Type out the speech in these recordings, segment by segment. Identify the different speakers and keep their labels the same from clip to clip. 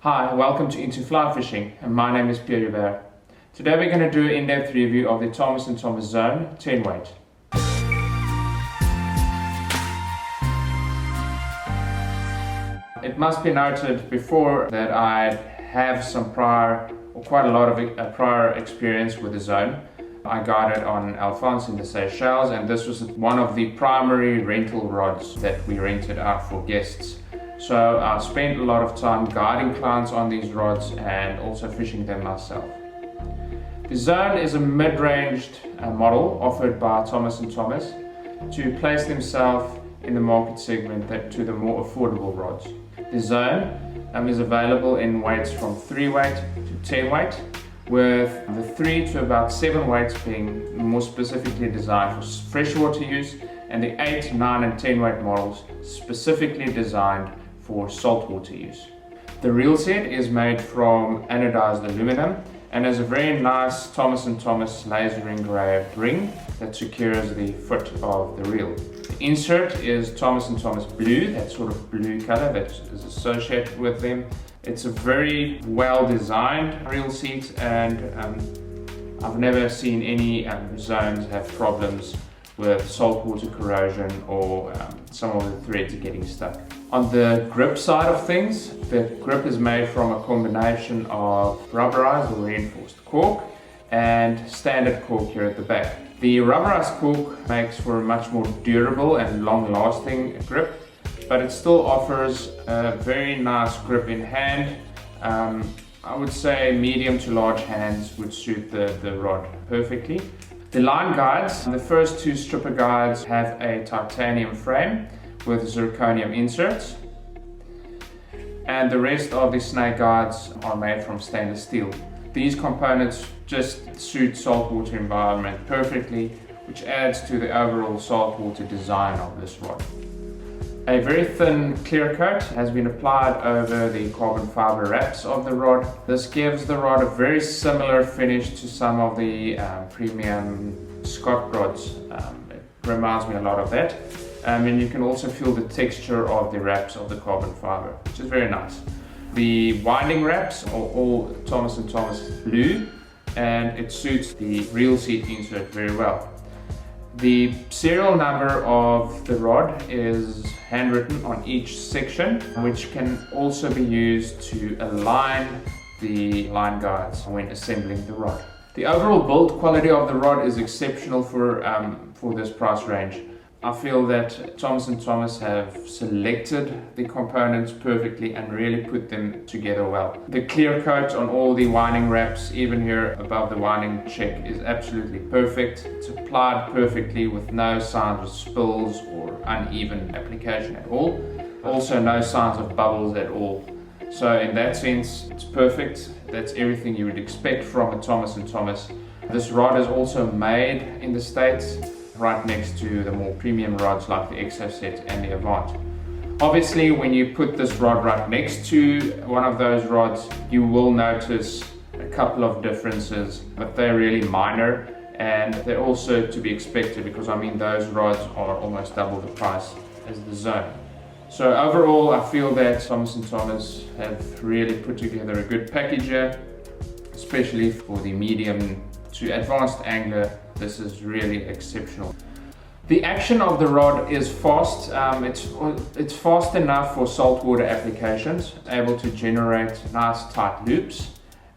Speaker 1: Hi, welcome to Into Fly Fishing, and my name is Pierre. Today we're going to do an in-depth review of the T&T Zone 10 weight. It must be noted before that I have some quite a lot of prior experience with the Zone. I guided on Alphonse in the Seychelles, and this was one of the primary rental rods that we rented out for guests. So I spent a lot of time guiding clients on these rods and also fishing them myself. The Zone is a mid-ranged model offered by T&T to place themselves in the market segment to the more affordable rods. The Zone is available in weights from 3 weight to 10 weight, with the 3 to about 7 weights being more specifically designed for freshwater use, and the 8, 9 and 10 weight models specifically designed for saltwater use. The reel set is made from anodized aluminum and has a very nice T&T laser engraved ring that secures the foot of the reel. The insert is T&T blue, that sort of blue color that is associated with them. It's a very well designed reel seat, and I've never seen any zones have problems with saltwater corrosion or some of the threads getting stuck. On the grip side of things, the grip is made from a combination of rubberized or reinforced cork and standard cork here at the back. The rubberized cork makes for a much more durable and long-lasting grip, but it still offers a very nice grip in hand. I would say medium to large hands would suit the rod perfectly. The line guides, the first 2 stripper guides have a titanium frame with zirconium inserts, and the rest of the snake guides are made from stainless steel. These components just suit saltwater environment perfectly, which adds to the overall saltwater design of this rod. A very thin clear coat has been applied over the carbon fiber wraps of the rod. This gives the rod a very similar finish to some of the premium Scott rods. It reminds me a lot of that. And you can also feel the texture of the wraps of the carbon fiber, which is very nice. The winding wraps are all T&T blue, and it suits the reel seat insert very well. The serial number of the rod is handwritten on each section, which can also be used to align the line guides when assembling the rod. The overall build quality of the rod is exceptional for this price range. I feel that T&T have selected the components perfectly and really put them together well. The clear coat on all the winding wraps, even here above the winding check, is absolutely perfect. It's applied perfectly with no signs of spills or uneven application at all. Also no signs of bubbles at all. So in that sense, it's perfect. That's everything you would expect from a T&T. This rod is also made in the States, right next to the more premium rods like the Exoset and the Avant. Obviously, when you put this rod right next to one of those rods, you will notice a couple of differences, but they're really minor, and they're also to be expected because those rods are almost double the price as the Zone. So overall, I feel that T&T have really put together a good package here, especially for the medium to advanced angler. This is really exceptional. The action of the rod is fast. It's fast enough for saltwater applications, able to generate nice tight loops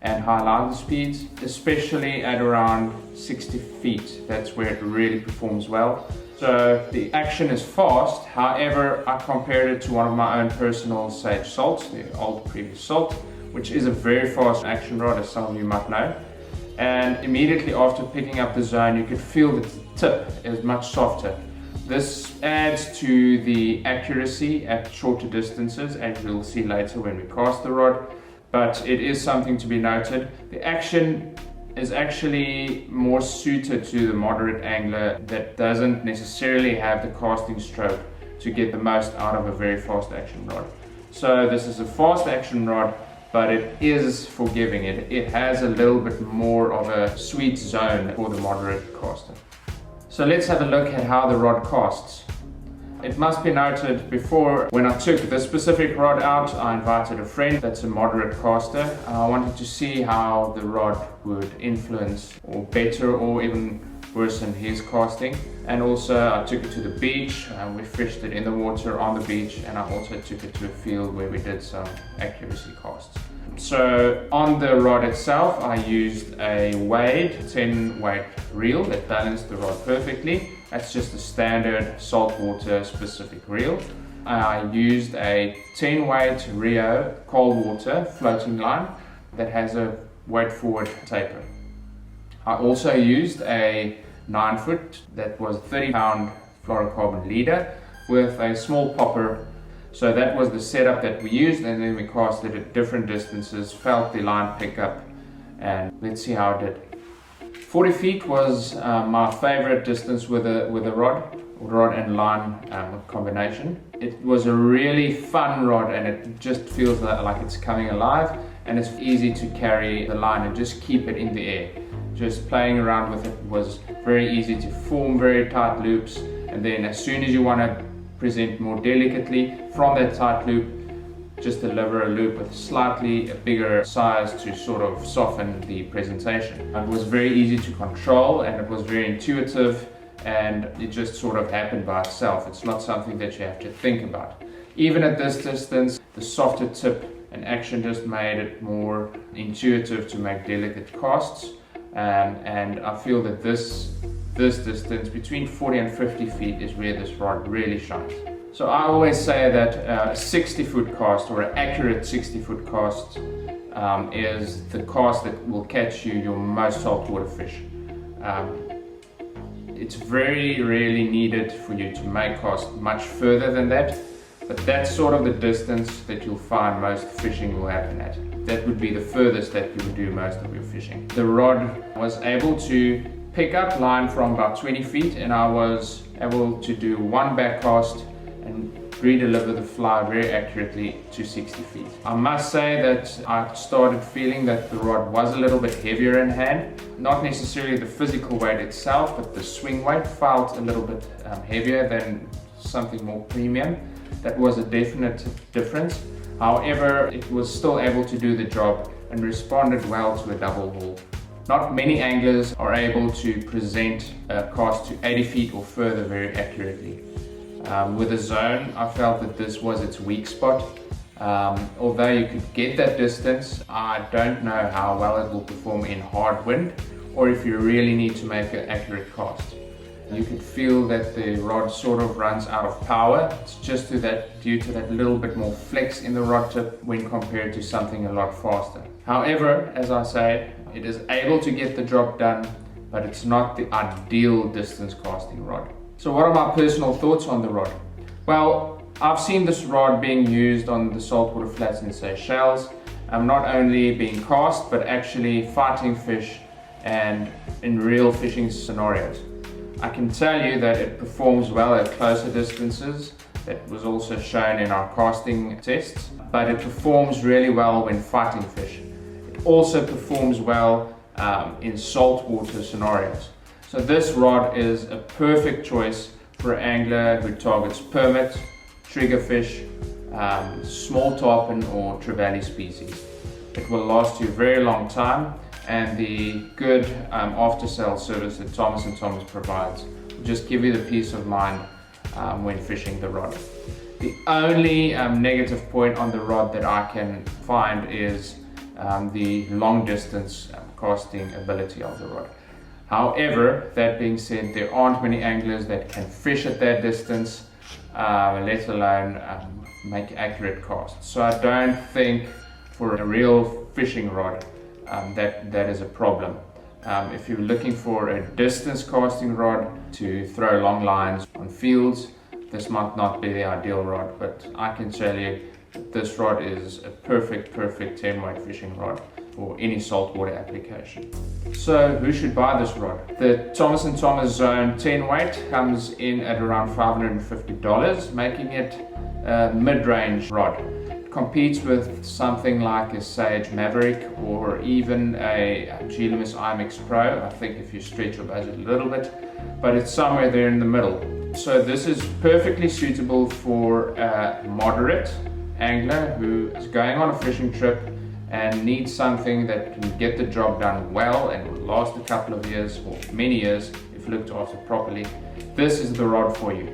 Speaker 1: and high line speeds, especially at around 60 feet. That's where it really performs well. So the action is fast. However, I compared it to one of my own personal Sage salts, the old previous salt, which is a very fast action rod, as some of you might know. And immediately after picking up the Zone, you could feel that the tip is much softer. This adds to the accuracy at shorter distances, as you'll see later when we cast the rod, but it is something to be noted. The action is actually more suited to the moderate angler that doesn't necessarily have the casting stroke to get the most out of a very fast action rod. So this is a fast action rod, but it is forgiving. It has a little bit more of a sweet zone for the moderate caster. So let's have a look at how the rod casts. It must be noted before, when I took this specific rod out, I invited a friend that's a moderate caster. I wanted to see how the rod would influence or better or even worsen his casting. And also I took it to the beach and we fished it in the water on the beach, and I also took it to a field where we did some accuracy casts. So on the rod itself, I used a weight 10 weight reel that balanced the rod perfectly. That's just a standard saltwater specific reel. I used a 10 weight Rio cold water floating line that has a weight forward taper. I also used a 9 foot that was 30 pound fluorocarbon leader with a small popper. So that was the setup that we used, and then we cast it at different distances, felt the line pick up, and let's see how it did. 40 feet was my favorite distance with a rod and line combination. It was a really fun rod, and it just feels like it's coming alive, and it's easy to carry the line and just keep it in the air. Just playing around with it was very easy to form very tight loops, and then as soon as you want to present more delicately from that tight loop, just deliver a loop with slightly a bigger size to sort of soften the presentation. It was very easy to control, and it was very intuitive, and it just sort of happened by itself. It's not something that you have to think about. Even at this distance, the softer tip and action just made it more intuitive to make delicate casts, and I feel that this distance between 40 and 50 feet is where this rod really shines. So I always say that a 60-foot cast, or an accurate 60-foot cast, is the cast that will catch you your most saltwater fish. It's very rarely needed for you to make cast much further than that, but that's sort of the distance that you'll find most fishing will happen at. That would be the furthest that you would do most of your fishing. The rod was able to pick up line from about 20 feet, and I was able to do one back cast and re-deliver the fly very accurately to 60 feet. I must say that I started feeling that the rod was a little bit heavier in hand. Not necessarily the physical weight itself, but the swing weight felt a little bit heavier than something more premium. That was a definite difference. However, it was still able to do the job and responded well to a double haul. Not many anglers are able to present a cast to 80 feet or further very accurately. With a zone, I felt that this was its weak spot. Although you could get that distance, I don't know how well it will perform in hard wind, or if you really need to make an accurate cast. You could feel that the rod sort of runs out of power. It's just due to that little bit more flex in the rod tip when compared to something a lot faster. However, as I say, it is able to get the job done, but it's not the ideal distance casting rod. So what are my personal thoughts on the rod? Well, I've seen this rod being used on the saltwater flats in Seychelles, not only being cast, but actually fighting fish and in real fishing scenarios. I can tell you that it performs well at closer distances. That was also shown in our casting tests, but it performs really well when fighting fish. It also performs well in saltwater scenarios. So this rod is a perfect choice for an angler who targets permit, triggerfish, small tarpon or trevally species. It will last you a very long time, and the good after-sale service that Thomas & Thomas provides will just give you the peace of mind when fishing the rod. The only negative point on the rod that I can find is the long distance casting ability of the rod. However, that being said, there aren't many anglers that can fish at that distance, let alone make accurate casts. So I don't think for a real fishing rod that is a problem. If you're looking for a distance casting rod to throw long lines on fields, this might not be the ideal rod, but I can tell you that this rod is a perfect 10 weight fishing rod for any saltwater application. So who should buy this rod? The Thomas & Thomas Zone 10 weight comes in at around $550, making it a mid-range rod. It competes with something like a Sage Maverick or even a Gelimis IMX Pro, I think, if you stretch your budget a little bit, but it's somewhere there in the middle. So this is perfectly suitable for a moderate angler who is going on a fishing trip and needs something that can get the job done well and will last a couple of years or many years if looked after properly. This is the rod for you.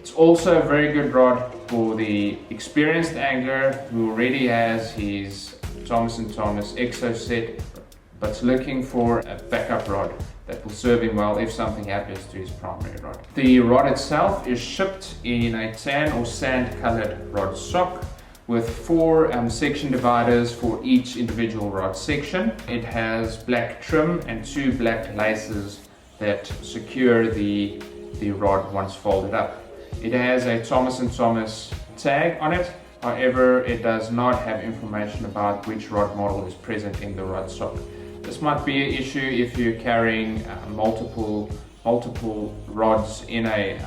Speaker 1: It's also a very good rod for the experienced angler who already has his Thomas & Thomas Exo set but is looking for a backup rod that will serve him well if something happens to his primary rod. The rod itself is shipped in a tan or sand colored rod sock with 4 section dividers for each individual rod section. It has black trim and 2 black laces that secure the rod once folded up. It has a Thomas & Thomas tag on it, however it does not have information about which rod model is present in the rod sock. This might be an issue if you're carrying multiple rods in a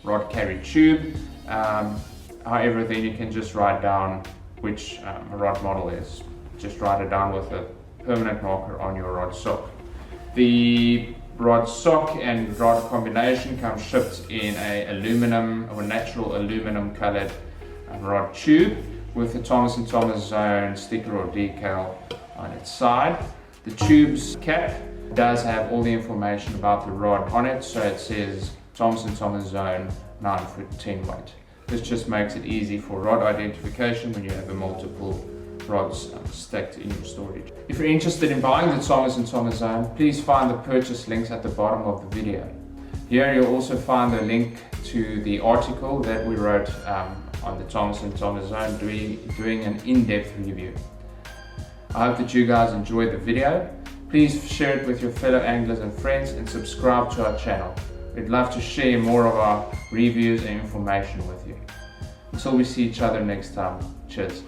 Speaker 1: rod carry tube. However, then you can just write down which rod model is. Just write it down with a permanent marker on your rod sock. The rod sock and rod combination comes shipped in a aluminum or natural aluminum colored rod tube with a Thomas & Thomas Zone sticker or decal on its side. The tube's cap does have all the information about the rod on it, so it says Thomas & Thomas Zone 9-foot 10 weight. This just makes it easy for rod identification when you have multiple rods stacked in your storage. If you're interested in buying the Thomas & Thomas Zone, please find the purchase links at the bottom of the video. Here you'll also find a link to the article that we wrote on the Thomas & Thomas Zone doing an in-depth review. I hope that you guys enjoyed the video. Please share it with your fellow anglers and friends and subscribe to our channel. We'd love to share more of our reviews and information with you. Until we see each other next time, cheers.